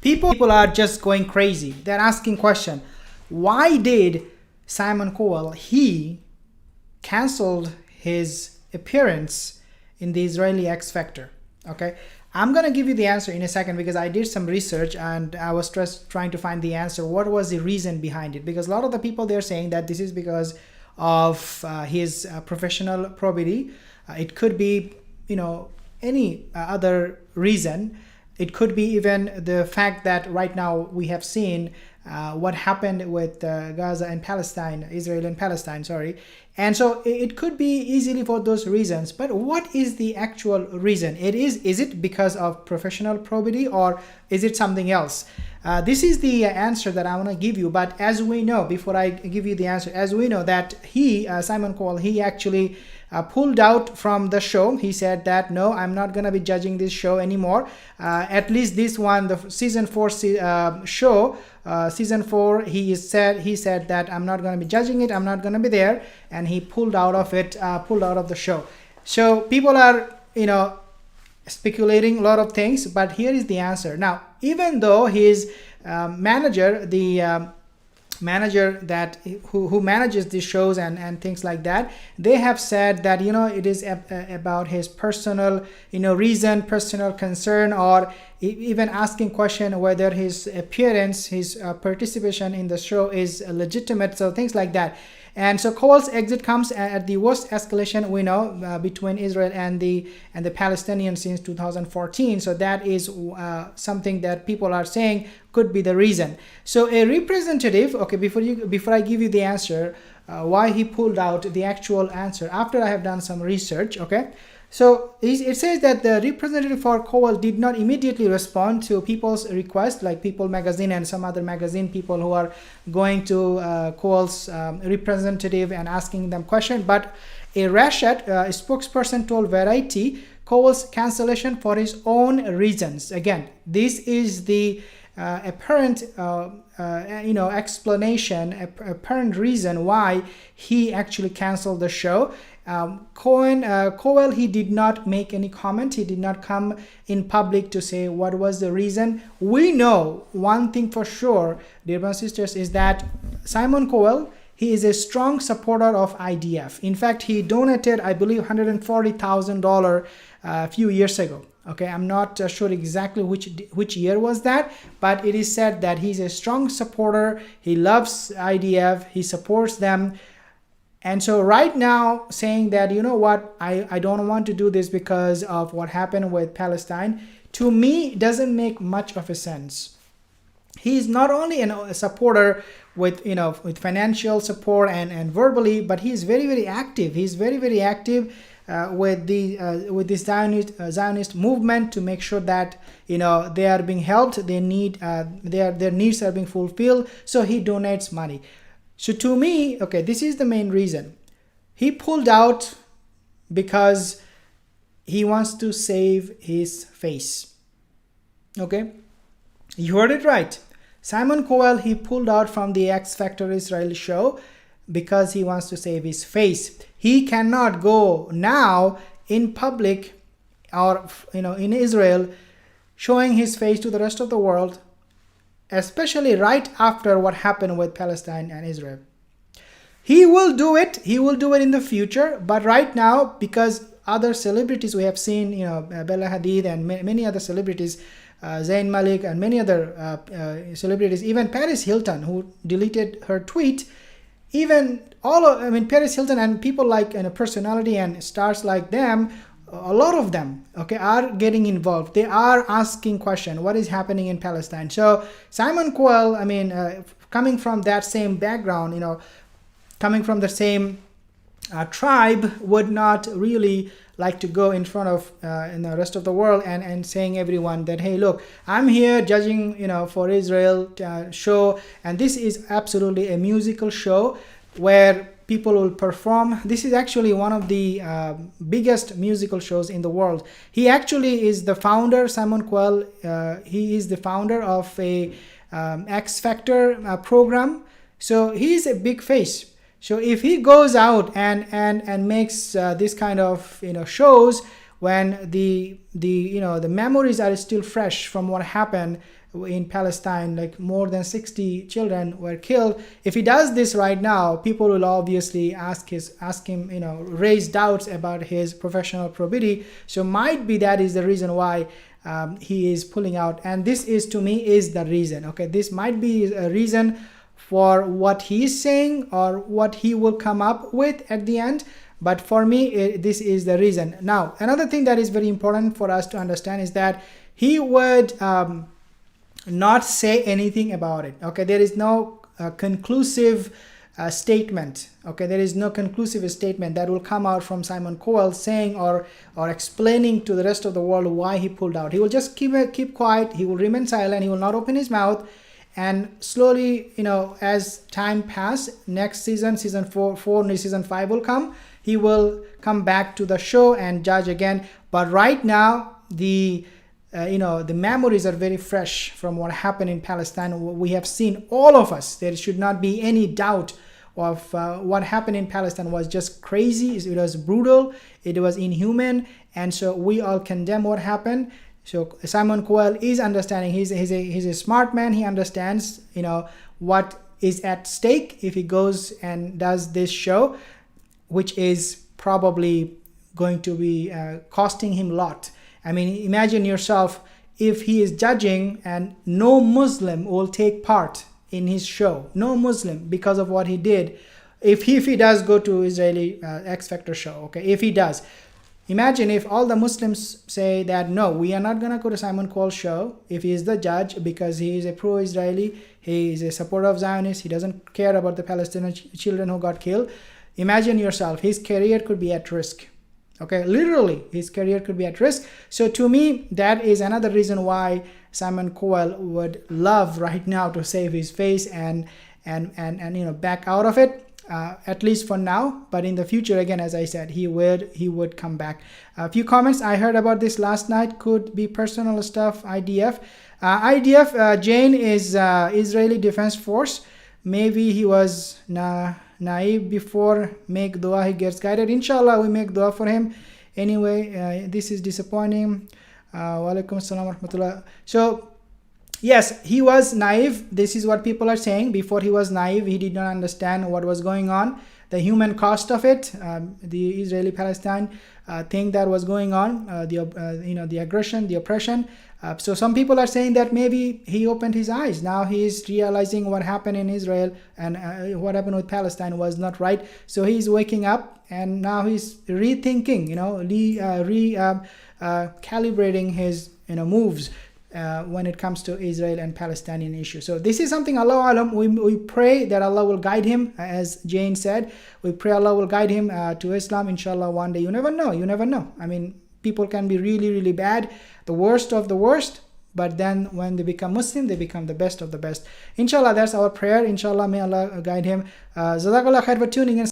People are just going crazy. They're asking question. Why did Simon Cowell, he canceled his appearance in the Israeli X Factor? Okay, I'm gonna give you the answer in a second because I did some research and I was just trying to find the answer. What was the reason behind it? Because a lot of the people, they're saying that this is because of his professional probity. It could be, any other reason. It could be even the fact that right now we have seen what happened with Gaza and Palestine, Israel and Palestine, sorry. And so it could be easily for those reasons. But what is the actual reason? Is it because of professional probity, or is it something else? This is the answer that I want to give you. But as we know, before I give you the answer, as we know that Simon Cowell, he actually pulled out from the show. He said that, no, I'm not going to be judging this show anymore. At least this one, the season 4 show, season 4, he said that I'm not going to be judging it. I'm not going to be there. And he pulled out of it, pulled out of the show. So people are, speculating a lot of things, but here is the answer. Now, even though his manager, the manager that who manages these shows and things like that, they have said that it is about his personal reason, personal concern, or even asking question whether his appearance, his participation in the show is legitimate, so things like that. And so Cowell's exit comes at the worst escalation we know between Israel and the Palestinians since 2014. So that is something that people are saying could be the reason. So a representative, okay, before I give you the answer, why he pulled out, the actual answer, after I have done some research, okay. So it says that the representative for Cowell did not immediately respond to people's request, like People magazine and some other magazine people who are going to Cowell's representative and asking them questions. But a Rashad, a spokesperson, told Variety Cowell's cancellation for his own reasons. Again, this is the apparent explanation, apparent reason why he actually canceled the show. Cowell, he did not make any comment. He did not come in public to say what was the reason. We know one thing for sure, dear brothers and sisters, is that Simon Cowell, he is a strong supporter of IDF. In fact, he donated, I believe, $140,000 a few years ago. Okay, I'm not sure exactly which year was that, but it is said that he's a strong supporter. He loves IDF. He supports them. And so right now saying that, I don't want to do this because of what happened with Palestine, to me doesn't make much of a sense. He is not only a supporter with financial support and verbally, but he is very, very active. He's very, very active with this Zionist movement to make sure that they are being helped. They need their needs are being fulfilled. So he donates money. So to me, okay, this is the main reason. He pulled out because he wants to save his face. Okay, you heard it right. Simon Cowell, he pulled out from the X Factor Israel show because he wants to save his face. He cannot go now in public or in Israel showing his face to the rest of the world, especially right after what happened with Palestine and Israel. He will do it. He will do it in the future. But right now, because other celebrities we have seen, Bella Hadid and many other celebrities, Zayn Malik and many other celebrities, even Paris Hilton, who deleted her tweet, Paris Hilton and people like personality and stars like them, a lot of them, okay, are getting involved. They are asking question, what is happening in Palestine? So Simon Cowell, coming from that same background, coming from the same tribe, would not really like to go in front of in the rest of the world and saying everyone that, hey, look, I'm here judging for Israel show, and this is absolutely a musical show where people will perform. This is actually one of the biggest musical shows in the world. He actually is the founder, Simon Cowell, he is the founder of a X Factor program. So he's a big face. So if he goes out and makes this kind of shows when the memories are still fresh from what happened in Palestine, like more than 60 children were killed. If he does this right now, people will obviously ask him, raise doubts about his professional probity. So might be that is the reason why he is pulling out. And this is, to me, is the reason. Okay, this might be a reason for what he is saying or what he will come up with at the end. But for me, this is the reason. Now, another thing that is very important for us to understand is that he would not say anything about it. Okay, there is no conclusive statement. Okay, there is no conclusive statement that will come out from Simon Cowell saying or explaining to the rest of the world why he pulled out. He will just keep quiet. He will remain silent. He will not open his mouth. And slowly, as time passes, next season 4, season 5 will come. He will come back to the show and judge again. But right now, the memories are very fresh from what happened in Palestine. We have seen, all of us, there should not be any doubt of what happened in Palestine was just crazy. It was brutal. It was inhuman. And so we all condemn what happened. So Simon Cowell is understanding. He's a smart man. He understands, what is at stake if he goes and does this show, which is probably going to be costing him a lot. I mean, imagine yourself if he is judging and no Muslim will take part in his show. No Muslim, because of what he did. If he does go to Israeli X Factor show, okay, if he does. Imagine if all the Muslims say that, no, we are not going to go to Simon Cowell's show if he is the judge because he is a pro-Israeli, he is a supporter of Zionists, he doesn't care about the Palestinian children who got killed. Imagine yourself, his career could be at risk. Okay, literally, his career could be at risk. So to me, that is another reason why Simon Cowell would love right now to save his face and back out of it. At least for now, but in the future, again, as I said, he would come back. A few comments I heard about this last night could be personal stuff. IDF, Jane is Israeli Defense Force. Maybe he was naive before. Make dua, he gets guided. Inshallah, we make dua for him. Anyway, this is disappointing. Walaikum assalam wa rahmatullah. So yes, he was naive. This is what people are saying. Before he was naive, he did not understand what was going on, the human cost of it, the Israeli-Palestine thing that was going on, the aggression, the oppression. So some people are saying that maybe he opened his eyes. Now he is realizing what happened in Israel and what happened with Palestine was not right. So he's waking up and now he's rethinking, calibrating his moves when it comes to Israel and Palestinian issue. So this is something, Allah Alam, we pray that Allah will guide him. As Jane said, we pray Allah will guide him to Islam, inshallah, one day. You never know. I mean, people can be really, really bad, the worst of the worst, but then when they become Muslim, they become the best of the best. Inshallah, that's our prayer. Inshallah, may Allah guide him. Jazakallah khair for tuning in.